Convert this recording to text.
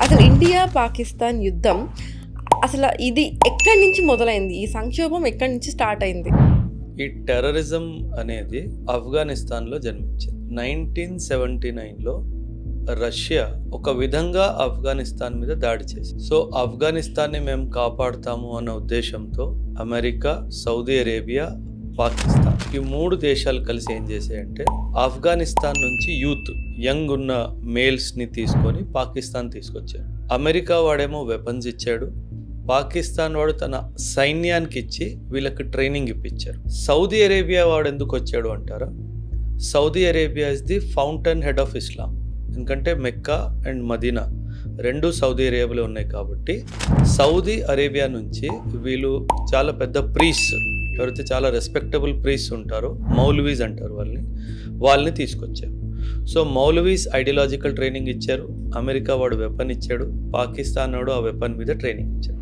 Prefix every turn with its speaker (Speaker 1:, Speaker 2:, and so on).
Speaker 1: అసలు ఇండియా పాకిస్తాన్ యుద్ధం అసలు ఇది ఎక్కడి నుంచి మొదలైంది? ఈ సంక్షోభం ఎక్కడి నుంచి స్టార్ట్ అయింది?
Speaker 2: ఈ టెర్రరిజం అనేది ఆఫ్ఘనిస్తాన్లో జన్మించింది. 1979లో రష్యా ఒక విధంగా ఆఫ్ఘనిస్తాన్ మీద దాడి చేసింది. సో ఆఫ్ఘనిస్తాన్ని మేము కాపాడుతాము అన్న ఉద్దేశంతో అమెరికా, సౌదీ అరేబియా, పాకిస్తాన్ ఈ 3 దేశాలు కలిసి ఏం చేశాయంటే ఆఫ్ఘనిస్తాన్ నుంచి యంగ్ ఉన్న మేల్స్ని తీసుకొని పాకిస్తాన్ తీసుకొచ్చారు. అమెరికా వాడేమో వెపన్స్ ఇచ్చాడు, పాకిస్తాన్ వాడు తన సైన్యానికి ఇచ్చి వీళ్ళకి ట్రైనింగ్ ఇప్పించారు. సౌదీ అరేబియా వాడు ఎందుకు వచ్చాడు అంటారా? Saudi Arabia is the fountain head of Islam. ఎందుకంటే మెక్కా అండ్ మదీనా రెండు సౌదీ అరేబియాలో ఉన్నాయి కాబట్టి సౌదీ అరేబియా నుంచి వీళ్ళు చాలా పెద్ద ప్రీస్ట్, ఎవరైతే చాలా రెస్పెక్టబుల్ ప్రీస్ట్ ఉంటారో, మౌలవీస్ అంటారు వాళ్ళని తీసుకొచ్చారు. సో మౌలవీస్ ఐడియాలజికల్ ట్రైనింగ్ ఇచ్చారు, అమెరికా వాడు వెపన్ ఇచ్చాడు, పాకిస్తాన్ వాడు ఆ వెపన్ మీద ట్రైనింగ్ ఇచ్చాడు.